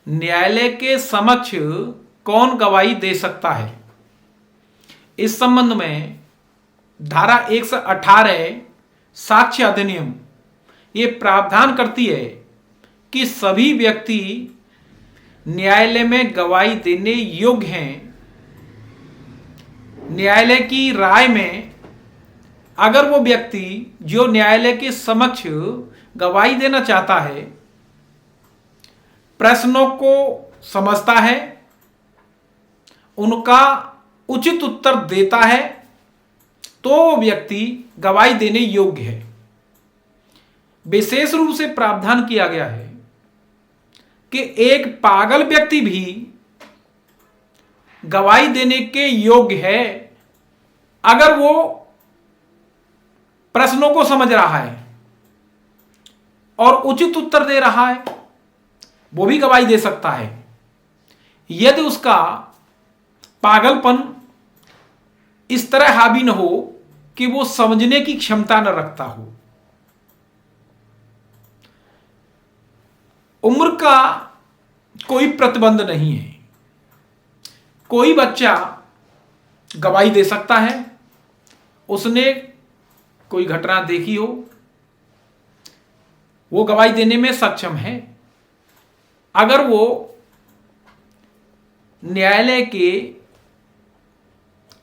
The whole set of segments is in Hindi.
न्यायालय के समक्ष कौन गवाही दे सकता है? इस संबंध में धारा 118 साक्ष्य अधिनियम ये प्रावधान करती है कि सभी व्यक्ति न्यायालय में गवाही देने योग्य हैं। न्यायालय की राय में अगर वो व्यक्ति जो न्यायालय के समक्ष गवाही देना चाहता है प्रश्नों को समझता है, उनका उचित उत्तर देता है, तो वो व्यक्ति गवाही देने योग्य है। विशेष रूप से प्रावधान किया गया है कि एक पागल व्यक्ति भी गवाही देने के योग्य है अगर वो प्रश्नों को समझ रहा है और उचित उत्तर दे रहा है, वो भी गवाही दे सकता है यदि उसका पागलपन इस तरह हावी न हो कि वो समझने की क्षमता न रखता हो। उम्र का कोई प्रतिबंध नहीं है। कोई बच्चा गवाही दे सकता है, उसने कोई घटना देखी हो, वो गवाही देने में सक्षम है अगर वो न्यायालय के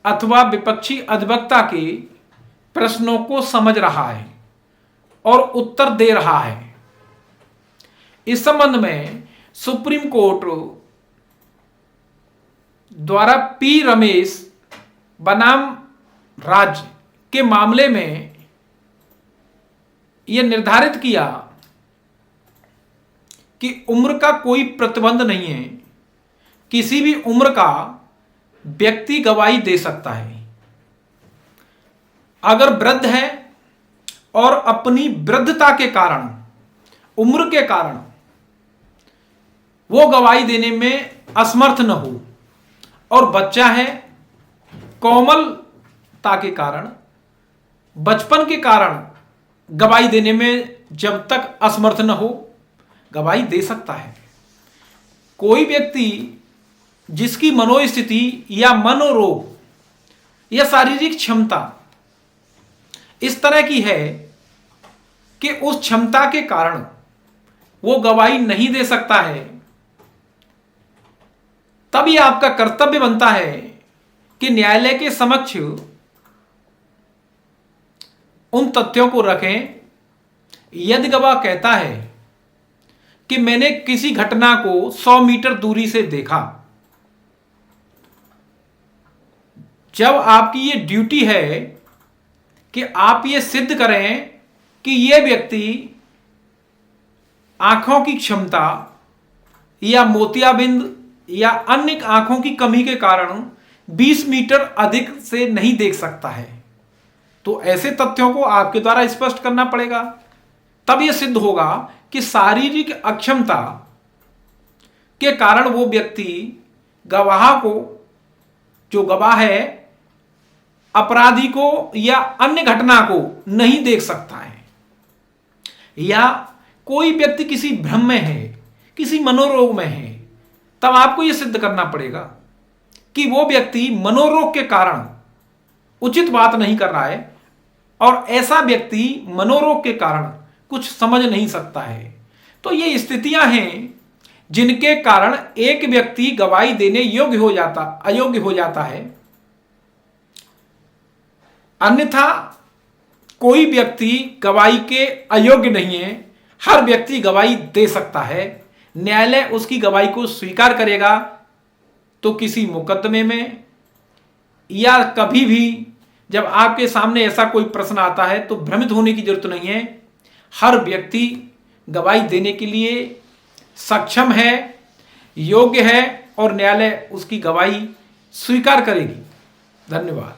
अथवा विपक्षी अधिवक्ता के प्रश्नों को समझ रहा है और उत्तर दे रहा है। इस संबंध में सुप्रीम कोर्ट द्वारा पी रमेश बनाम राज्य के मामले में यह निर्धारित किया कि उम्र का कोई प्रतिबंध नहीं है, किसी भी उम्र का व्यक्ति गवाही दे सकता है। अगर वृद्ध है और अपनी वृद्धता के कारण, उम्र के कारण वो गवाही देने में असमर्थ न हो, और बच्चा है, कोमलता के कारण, बचपन के कारण गवाही देने में जब तक असमर्थ न हो, गवाही दे सकता है। कोई व्यक्ति जिसकी मनोस्थिति या मनोरोग या शारीरिक क्षमता इस तरह की है कि उस क्षमता के कारण वो गवाही नहीं दे सकता है, तब यह आपका कर्तव्य बनता है कि न्यायालय के समक्ष उन तथ्यों को रखें। यदि गवाह कहता है कि मैंने किसी घटना को 100 मीटर दूरी से देखा, जब आपकी ये ड्यूटी है कि आप ये सिद्ध करें कि ये व्यक्ति आंखों की क्षमता या मोतियाबिंद या अन्य आंखों की कमी के कारण 20 मीटर अधिक से नहीं देख सकता है, तो ऐसे तथ्यों को आपके द्वारा स्पष्ट करना पड़ेगा। तब यह सिद्ध होगा कि शारीरिक अक्षमता के कारण वो व्यक्ति गवाह को, जो गवाह है, अपराधी को या अन्य घटना को नहीं देख सकता है, या कोई व्यक्ति किसी भ्रम में है, किसी मनोरोग में है, तब आपको यह सिद्ध करना पड़ेगा कि वो व्यक्ति मनोरोग के कारण उचित बात नहीं कर रहा है और ऐसा व्यक्ति मनोरोग के कारण कुछ समझ नहीं सकता है। तो ये स्थितियां हैं जिनके कारण एक व्यक्ति गवाही देने अयोग्य हो जाता है। अन्यथा कोई व्यक्ति गवाही के अयोग्य नहीं है, हर व्यक्ति गवाही दे सकता है। न्यायालय उसकी गवाही को स्वीकार करेगा तो किसी मुकदमे में या कभी भी जब आपके सामने ऐसा कोई प्रश्न आता है तो भ्रमित होने की जरूरत नहीं है। हर व्यक्ति गवाही देने के लिए सक्षम है, योग्य है और न्यायालय उसकी गवाही स्वीकार करेगी। धन्यवाद।